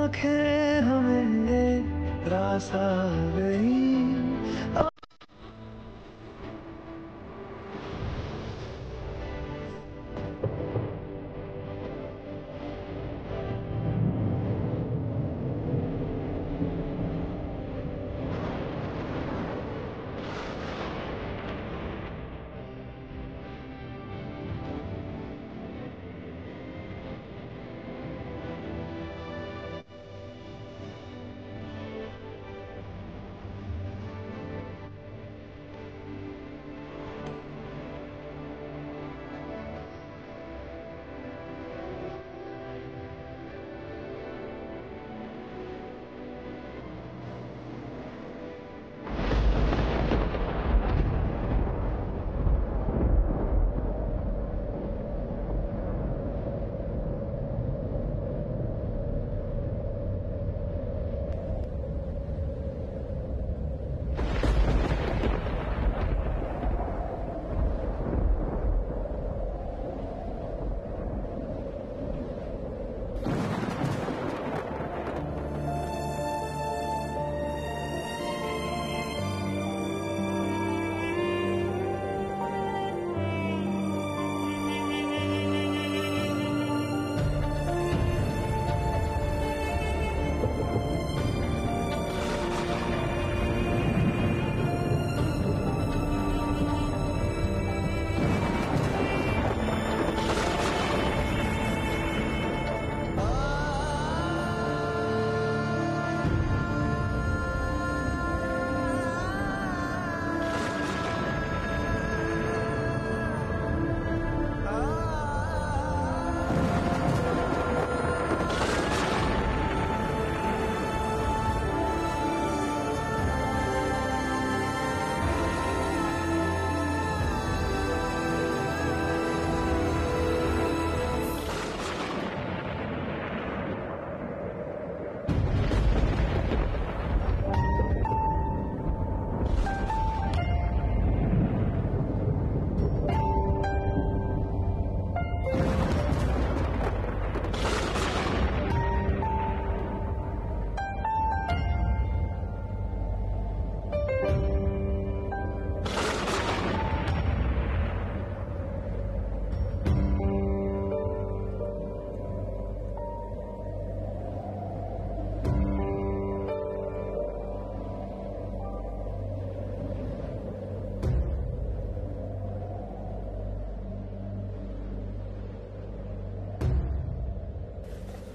आंखें हमें रास आ गई।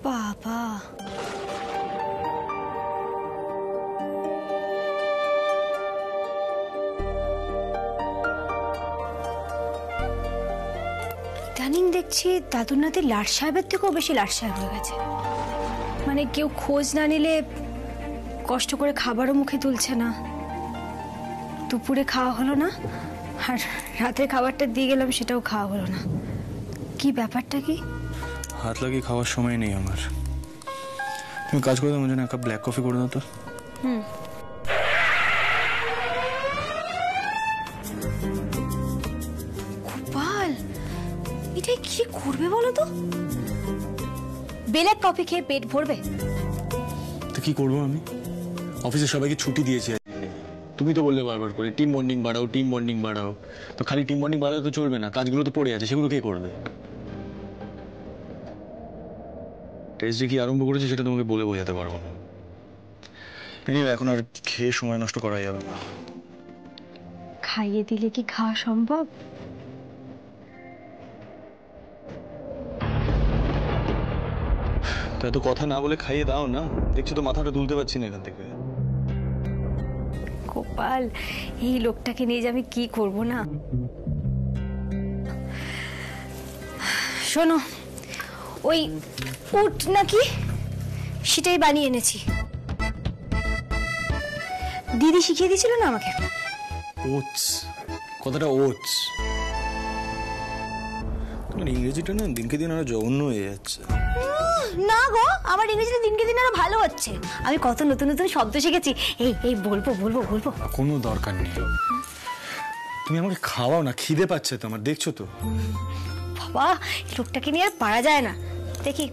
বাবা, ইদানিং দেখছি দাদুর নাতি লাট সাহেবের থেকেও বেশি লাট সাহেব হয়ে গেছে। মানে কেউ খোঁজ না নিলে কষ্ট করে খাবারও মুখে তুলছে না, দুপুরে খাওয়া হলো না, আর রাতের খাবারটা দিয়ে গেলাম সেটাও খাওয়া হলো না। কি ব্যাপারটা কি? হাত লাগিয়ে খাওয়ার সময় নেই আমার। তুমি কাজ করে দাও, আমার জন্য এক কাপ ব্ল্যাক কফি করে দাও তো। গোপাল, এটাই কি করবে বলো তো? ব্ল্যাক কফি খেয়ে পেট ভরবে? তো কি করবো আমি? অফিসে সবাইকে ছুটি দিয়েছি। তুমি তো বললে বারবার করে টিম বন্ডিং বাড়াও, টিম বন্ডিং বাড়াও। তো খালি টিম বন্ডিং বাড়ালে তো চলবে না, কাজগুলো তো পড়ে আছে, সেগুলো কে করবে? টেস্ট যে কি আরম্ভ করেছে সেটা তোমাকে বলে বোঝাতে পারবো না। এখন আর খেয়ে সময় নষ্ট করা যাবে না। খাইয়ে দিলে কি খাওয়া সম্ভব? তো এত কথা না বলে খাইয়ে দাও না, দেখছো তো মাথাটা তুলতে পারছি না এখান থেকে। গোপাল, এই লোকটাকে নিয়ে যে আমি কি করব না। শোনো, ওই উট নাকি সেটাই বানিয়ে এনেছি। দিদি শিখিয়ে দিয়েছিল না আমাকে। ওটস, কথাটা ওটস। তোমার ইংরেজিটা না দিনকে দিন আরো জঘন্য হয়ে যাচ্ছে। না গো, আমার ইংরেজিটা দিনকে দিন আরো ভালো হচ্ছে। আমি কত নতুন নতুন শব্দ শিখেছি। এই এই বলবো বলবো বলবো। কোনো দরকার নেই, তুমি আমাকে খাওয়াও না, খিদে পাচ্ছে তো আমার, দেখছো তো। বাবা, লোকটাকে নিয়ে আর পারা যায় না। দেখি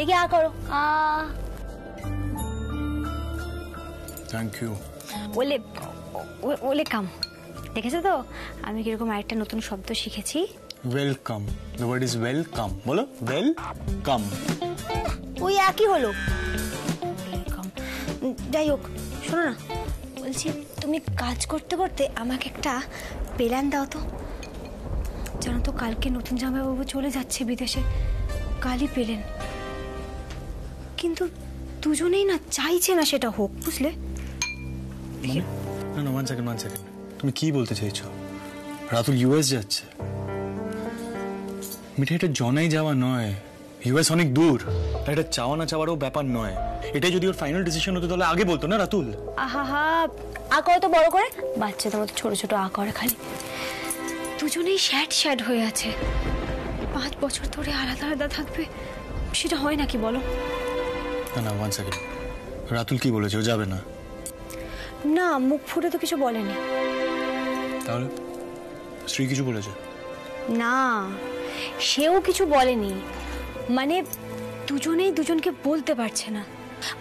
দেখি আ করো, আ। Thank you. ওলে ওলে কাম। দেখেছো তো আমি কিরকম আরেকটা নতুন শব্দ শিখেছি। Welcome, the word is welcome. বলো ওয়েলকাম। ওই একই হলো। ওয়েলকাম। যাই হোক, শোনো না, বলছি তুমি কাজ করতে করতে আমাকে একটা প্ল্যান দাও তো। জানো তো কালকে নতুন জামাইবাবু চলে যাচ্ছে বিদেশে, কালই পেলেন, কিন্তু দুজনেই না চাইছে না সেটা হোক, বুঝলে? না না, ওয়ান সেকেন্ড। তুমি কি বলতে চাইছো? রাতুল ইউএস যাচ্ছে। মিঠাই, এটা জনাই যাওয়া নয়, ইউএস অনেক দূর। এটা চাওয়া না চাওয়ারও ব্যাপার নয়। এটাই যদি ওর ফাইনাল ডিসিশন হতো তাহলে আগে বলতো না রাতুল। আহা, আ করে তো বড় করে, বাচ্চাদের মতো ছোট ছোট আ করে খালি। দুজনেই শ্যাড হয়ে আছে, 5 বছর ধরে আলাদা আলাদা থাকবে, সেটা হয় নাকি বলো? না না, ওয়ান সেকেন্ড। রাতুল কি বলেছে? ও যাবে না? না, মুখ ফুটে তো কিছু বলেনি। তাহলে শ্রী কিছু বলেছে? না, সেও কিছু বলেনি। মানে দুজনেই দুজনকে বলতে পারছে না।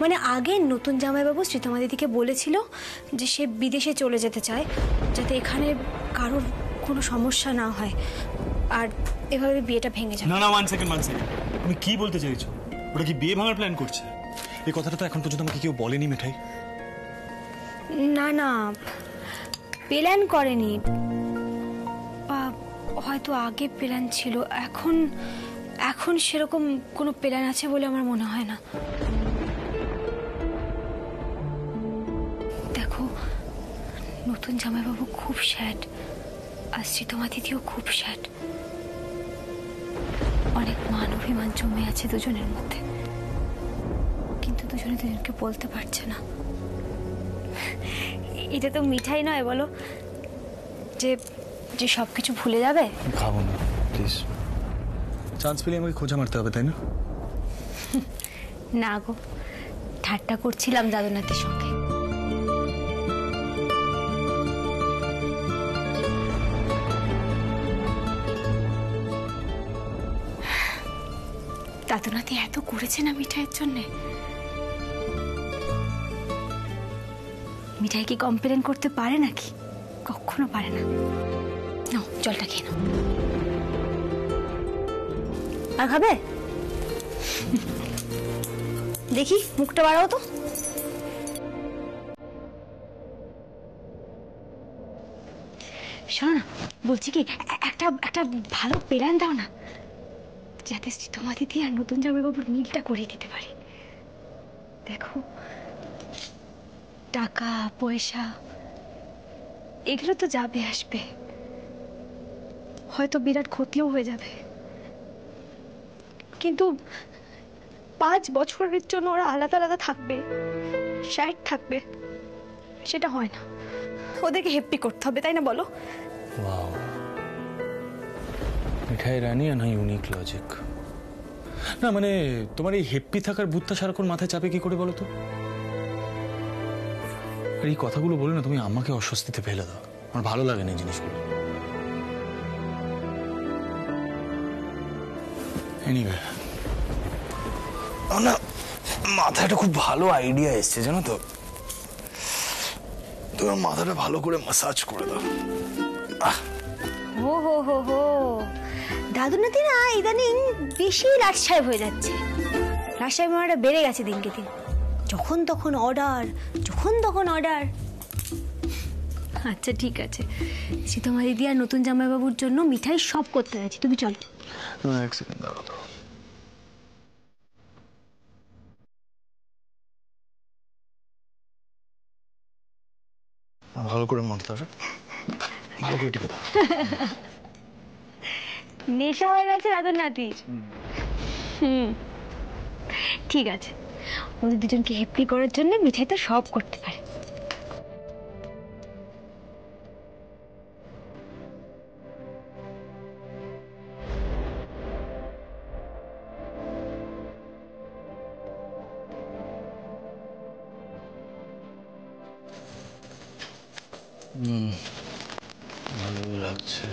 মানে আগে নতুন জামাইবাবু শ্রীতমা দিদিকে বলেছিল যে সে বিদেশে চলে যেতে চায়, যাতে এখানে কারোর কোনো সমস্যা না হয়, আর এভাবে বিয়েটা ভেঙে যায়। না না, ওয়ান সেকেন্ড। তুমি কি বলতে চাইছো? ওটা কি বিয়ে ভাঙার প্ল্যান করছে? এই কথাটা তো এখন পর্যন্ত আমাকে কেউ বলেনি মিঠাই। না, প্ল্যান করেনি, বা হয়তো আগে প্ল্যান ছিল, এখন সেরকম কোনো প্ল্যান আছে বলে আমার মনে হয় না। দেখো, নতুন জামাইবাবু খুব স্যাড, আর শ্রীতমা দিদিও খুব স্যাড। অনেক মান অভিমান জমে আছে দুজনের মধ্যে, কিন্তু দুজনে দুজনকে বলতে পারছে না। এটা তো মিঠাই নয় বলো, যে যে সবকিছু ভুলে যাবে। খাবো না প্লিজ। চান্স পেলে আমাকে খোঁজা মারতে হবে, তাই না? না গো, ঠাট্টা করছিলাম দাদুনাথের সঙ্গে। দাদুনাথি এত করেছে না মিঠাইয়ের জন্যে। মিঠাই কি কমপ্লেন করতে পারে নাকি? কখনো পারে না। নাও, জলটা খেয়ে নাও। আর খাবে? দেখি মুখটা বাড়াও তো। শোনো না, বলছি কি, একটা ভালো প্ল্যান দাও না, যাতে শ্রীতমা দিদি আর নতুন জামাইবাবুর মিলটা করিয়ে দিতে পারি। দেখো, টাকা পয়সা এগুলো তো যাবে আসবে, হয়তো বিরাট ক্ষতিও হয়ে যাবে, কিন্তু 5 বছরের জন্য ওরা আলাদা আলাদা থাকবে, স্যাড থাকবে, সেটা হয় না। ওদেরকে হ্যাপি করতে হবে, তাই না বলো? ওয়াও, মিঠাই রানী আর ইউনিক লজিক। না মানে তোমার এই হ্যাপি থাকার বুদ্ধা সারাক্ষণ মাথায় চাপে কি করে বলো তো? আর এই কথাগুলো বলে না তুমি আমাকে অস্বস্তিতে ফেলে দাও। আমার ভালো লাগে না এই জিনিসগুলো। এনিওয়ে, না মাথায় একটা খুব ভালো আইডিয়া এসছে জানো তো। তোমার মাথাটা ভালো করে মাসাজ করে দাও। হো দাদুনাতি না ইদানিং বেশি লাট সাহেব হয়ে যাচ্ছে। লাট সাহেব মারাটা বেড়ে গেছে দিনকে দিন। যখন তখন অর্ডার। আচ্ছা ঠিক আছে, সীতামা দিদি আর নতুন জামাইবাবুর জন্য মিঠাই সব করতে যাচ্ছি, তুমি চলো। এক সেকেন্ড দাঁড়াও তো। ভালো করে মারতে হবে, ভালো করে টিপে দাও। নেশা হয়ে গেছে রাতুর নাতির। ঠিক আছে, ওদের দুজনকে হ্যাপি করার জন্য মিঠাই তো সব করতে পারে। ভালো লাগছে।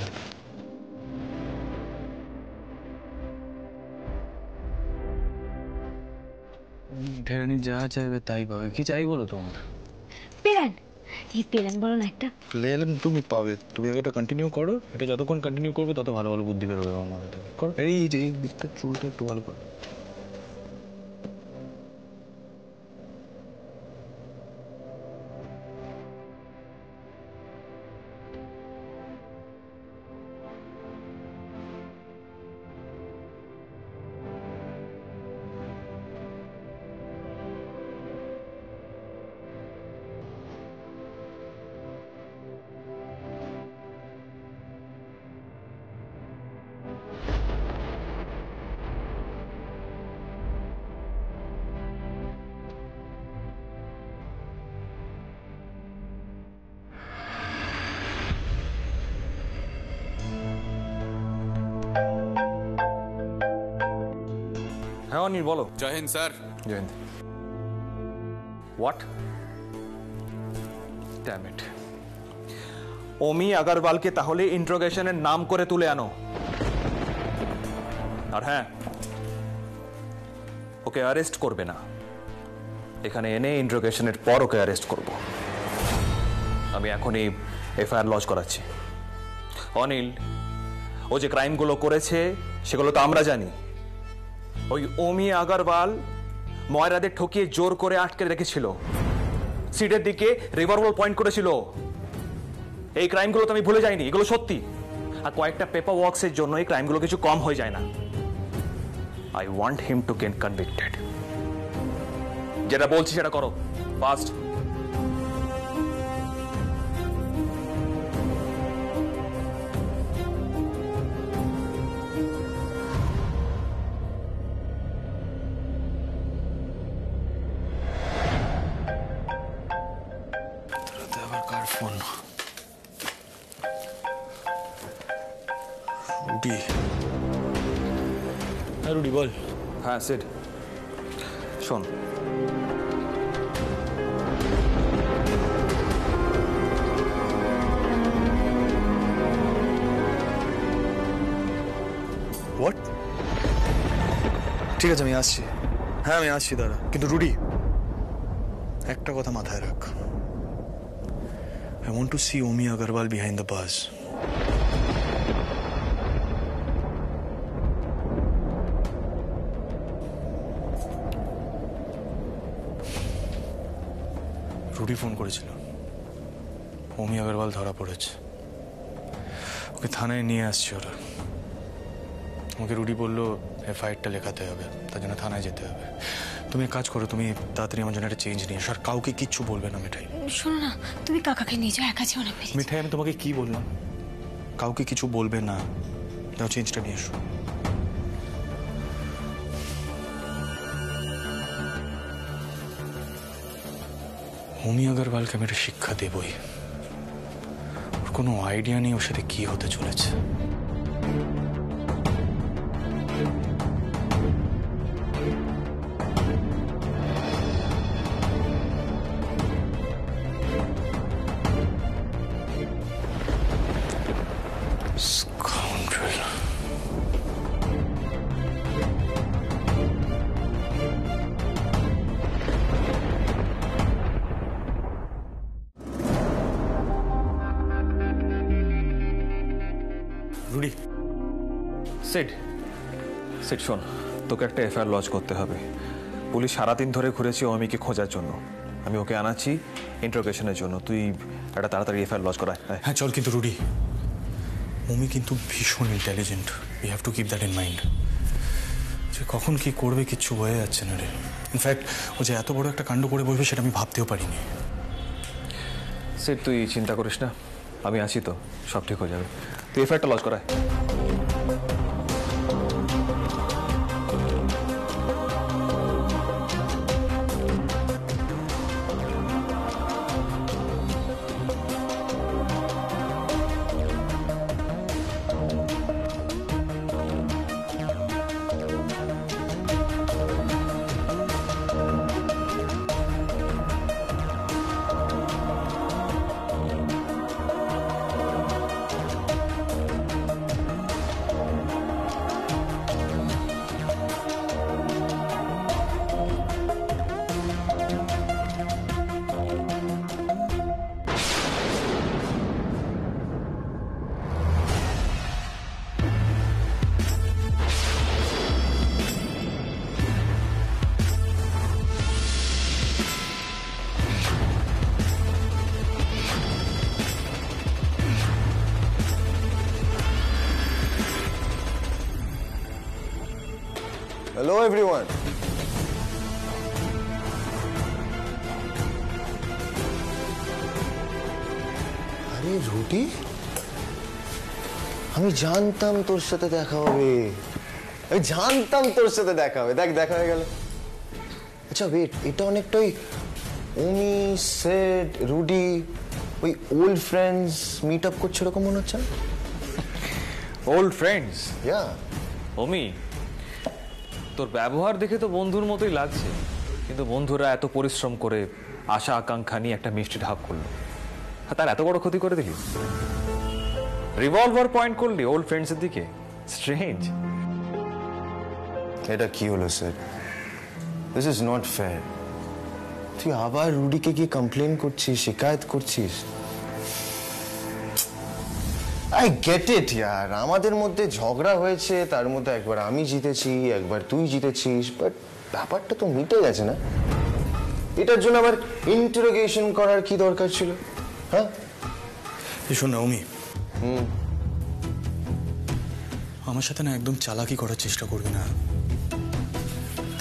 মিঠাই যা চাইবে তাই পাবে। কি চাই বলো তোমার? পেলেন, এই পেলেন বলো না একটা। প্লেন তুমি পাবে, তুমি এটা কন্টিনিউ করো। এটা যতক্ষণ কন্টিনিউ করবে তত ভালো ভালো বুদ্ধি বেরোবে আমার মাথা থেকে। করো। এই যে এই দিকটা চুলটা একটু ভালো করো। হ্যাঁ অনিল বলো। Jai Hind sir. Jayanta, what? Damn it. Omi আগরওয়ালকে তাহলে ইন্ট্রোগেশনের নাম করে তুলে আনো। আর হ্যাঁ, ওকে অ্যারেস্ট করবে না, এখানে এনে ইন্ট্রোগেশনের পর ওকে অ্যারেস্ট করব। আমি এখনই এফআইআর লজ করাচ্ছি। অনিল, ও যে ক্রাইমগুলো করেছে সেগুলো তো আমরা জানি। ওই ওমি আগরওয়াল ময়রাদের ঠকিয়ে জোর করে আটকে রেখেছিল, সিটের দিকে রিভলভার পয়েন্ট করেছিল। এই ক্রাইমগুলো তো আমি ভুলে যাইনি, এগুলো সত্যি। আর কয়েকটা পেপার ওয়ার্কসের জন্য এই ক্রাইমগুলো কিছু কম হয়ে যায় না। I want him to get convicted. যেটা বলছি সেটা করো, ফাস্ট। আবার কার ফোন? রুডি। হ্যাঁ রুডি বল। হ্যাঁ সিড, শোন, হোয়াট? ঠিক আছে আমি আসছি। হ্যাঁ আমি আসছি দাঁড়া, কিন্তু রুডি একটা কথা মাথায় রাখ। I want to see Omi Agarwal behind the bars. Rudy phone করেছিল, ওমি আগরওয়াল ধরা পড়েছে, ওকে থানায় নিয়ে আসছে ওরা। আমাকে রুডি বললো এফআইআরটা লেখাতে হবে, তার জন্য থানায় যেতে হবে। তুমি এক কাজ করো, তুমি তাড়াতাড়ি আমার জন্য একটা চেঞ্জ নিয়ে এসো, আর কাউকে কিচ্ছু বলবে না। মিঠাই শোনো না, তুমি কাকাকে নিয়ে যাও, একা যেও না প্লিজ। মিঠাই আমি তোমাকে কি বললাম? কাউকে কিছু বলবে না, যাও চেঞ্জটা নিয়ে এসো। ওমি আগরওয়ালকে আমি একটা শিক্ষা দেবই। ওর কোনো আইডিয়া নেই ওর সাথে কি হতে চলেছে। Scoundrel. রুডি। সিড, সিড শোন, তোকে একটা এফআইআর লজ করতে হবে। পুলিশ সারাদিন ধরে ঘুরেছে ওমিকে খোঁজার জন্য, আমি ওকে আনাচ্ছি ইন্ট্রোগেশনের জন্য। তুই একটা তাড়াতাড়ি এফআইআর লজ করা। হ্যাঁ চল, কিন্তু রুডি ওমি কিন্তু ভীষণ intelligent, we have to keep that in mind. যে কখন কি করবে কিচ্ছু হয়ে যাচ্ছে না রে। ইনফ্যাক্ট ও যে এত বড় একটা কাণ্ড করে বলবে সেটা আমি ভাবতেও পারিনি। সিড তুই চিন্তা করিস না, আমি আছি তো, সব ঠিক হয়ে যাবে। তুই এফআইআরটা লজ করায়। Hello everyone. আরে রুটি, আমি জানতাম তোর সাথে দেখা হবে, আমি জানতাম তোর সাথে দেখা হবে। দেখ দেখা হয়ে গেল। আচ্ছা ওয়েট, এটা অনেকটা ওই ওমি, সেড, রুডি ওই ওল্ড ফ্রেন্ডস মিট আপ করছে এরকম মনে হচ্ছে না? Old friends? ইয়া। অমি, তোর ব্যবহার দেখে তো বন্ধুর মতোই লাগছে, কিন্তু বন্ধুরা এত পরিশ্রম করে আশা আকাঙ্ক্ষা নিয়ে একটা মিষ্টি ঢাক করলো, আর তার এত বড় ক্ষতি করে দিলি। রিভলভার পয়েন্ট করলি ওল্ড ফ্রেন্ডসের দিকে। স্ট্রেঞ্জ। এটা কি হলো sir? This is not fair. তুই আবার রুডিকে গিয়ে কমপ্লেন করছিস, শিকায়ত করছিস। আই গেট ইট ইয়ার, আমাদের মধ্যে ঝগড়া হয়েছে, তার মধ্যে একবার আমি জিতেছি, একবার তুই জিতেছিস, বাট ব্যাপারটা তো মিটে গেছে না? এটার জন্য আবার ইন্টারোগেশন করার কি দরকার ছিল? হ্যাঁ শোন না অমি, আমার সাথে না একদম চালাকি করার চেষ্টা করবি না।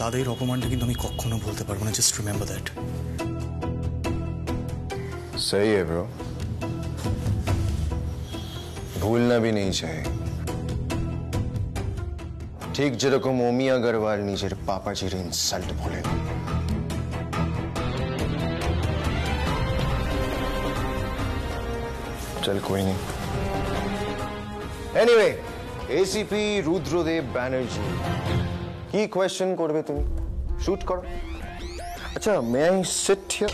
তাদের অপমানটা কিন্তু আমি কখনো বলতে পারবো না। Just remember that. सही है ब्रो, भूलना भी नहीं चाहिए। ठीक যেরকম ওমি আগরওয়াল নিজের পাপাজির ইনসাল্ট ভুলে। चल कोई नहीं। एनीवे, एसीपी रुद्रदेव बैनर्जी কি কোয়েশ্চেন করবে তুমি? শুট করো। আচ্ছা, may I sit here?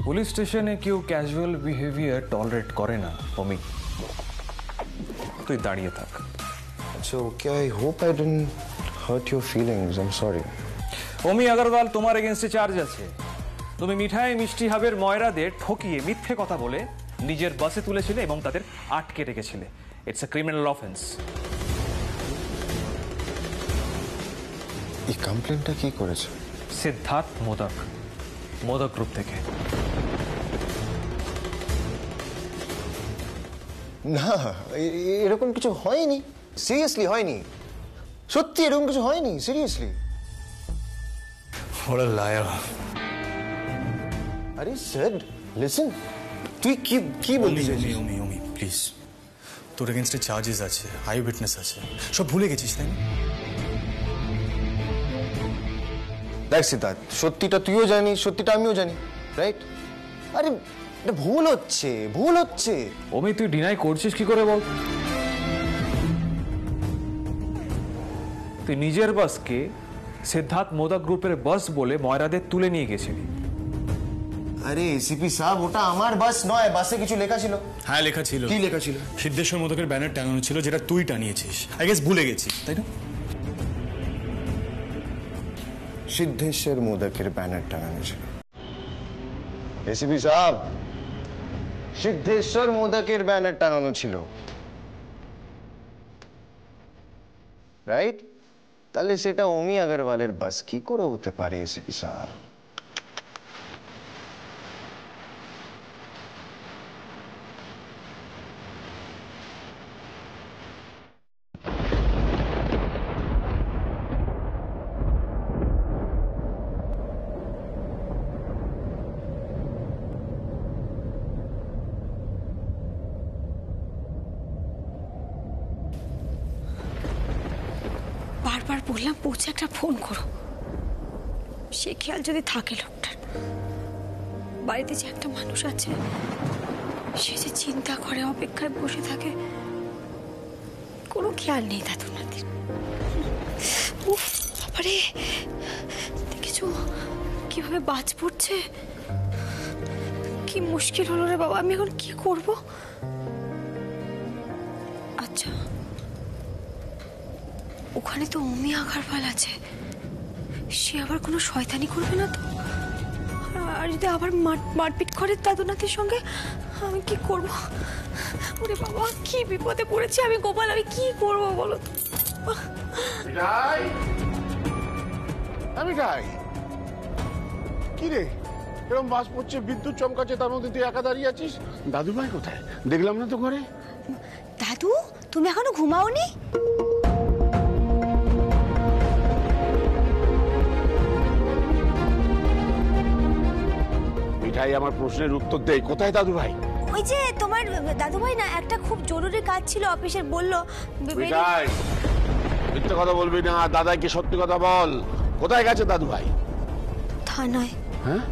Police স্টেশনে কেউ ক্যাজুয়াল বিহেভিয়ার টলারেট করে না অমি। তুই দাঁড়িয়ে থাক। So, okay, I hope I didn't hurt your feelings. I'm sorry. অমি আগরওয়াল, তোমার এগেনস্টে চার্জ আছে। তুমি মিঠাই মিষ্টি হাবের ময়রাদের ঠকিয়ে মিথ্যে কথা বলে নিজের বাসে তুলেছিলে এবং তাদের আটকে রেখেছিলে। It's a criminal offence. এই কমপ্লেনটা কি করেছে? সিদ্ধার্থ মোদক, মোদক গ্রুপ থেকে। না, এরকম কিছু হয়নি। সিরিয়াসলি হয়নি, সত্যি এরকম কিছু হয়নি। সিরিয়াসলি। What a liar. আরে স্যার লিসেন, তুই কি বলছিস? অমি প্লিজ, তোর এগেনস্টে চার্জেস আছে, আই উইটনেস আছে, সব ভুলে গেছিস তাই না? দেখ সিদ্ধার্থ, সত্যিটা তুইও জানিস, সত্যিটা আমিও জানি, রাইট? আরে এটা ভুল হচ্ছে, ভুল হচ্ছে। অমি, তুই ডিনাই করছিস কি করে বল? তুই নিজের বাসকে সিদ্ধার্থ মোদক গ্রুপের বাস বলে ময়রাদের তুলে নিয়ে গেছিলি। আরে এসিপি সাহেব, ওটা আমার বাস নয়, বাসে কিছু লেখা ছিল। হ্যাঁ লেখা ছিল। কি লেখা ছিল? সিদ্ধেশ্বর মোদকের ব্যানার টাঙানো ছিল, যেটা তুই টানিয়েছিস। আই গেস ভুলে গেছিস তাই না? সিদ্ধেশ্বর মোদকের ব্যানার টাঙানো ছিল। এসিপি সাহেব, সিদ্ধেশ্বর মোদকের ব্যানার টাঙানো ছিল, রাইট? তাহলে সেটা ওমি আগরওয়ালের বাস কি করে হতে পারে এসিপি সাহেব? বারবার বললাম পৌঁছে একটা ফোন করো, সে খেয়াল যদি থাকে লোকটার। বাড়িতে যে একটা মানুষ আছে, সে যে চিন্তা করে, অপেক্ষায় বসে থাকে, কোনো খেয়াল নেই দাদুনাদের। উফ বাবারে, দেখেছো কিভাবে বাজ পড়ছে? কি মুশকিল হলো রে বাবা, আমি এখন কি করব? আচ্ছা, ওখানে তো ওমি আগরওয়াল আছে, সে আবার কোনো শয়তানি করবে না তো? আর যদি আবার মারপিট করে দাদুনাথের সঙ্গে, আমি কি করব? ওরে বাবা, কি বিপদে পড়েছি আমি গোপাল, আমি কি করব বলো তো? আমি যাই কি রে, এরকম বাস পড়ছে, বিদ্যুৎ চমকাচ্ছে, তার মধ্যে তুই একা দাঁড়িয়ে আছিস। দাদু ভাই কোথায়? দেখলাম না তো ঘরে। দাদু তুমি এখনো ঘুমাওনি? মিঠাই আমার প্রশ্নের উত্তর দেয়, কোথায় দাদু ভাই? ওই যে তোমার দাদু ভাই না একটা খুব জরুরি কাজ ছিল অফিসের, বললো মিঠাই মিথ্যে কথা বলবি না, দাদাকে সত্যি কথা বল, কোথায় গেছে দাদু ভাই? থানায়। হ্যাঁ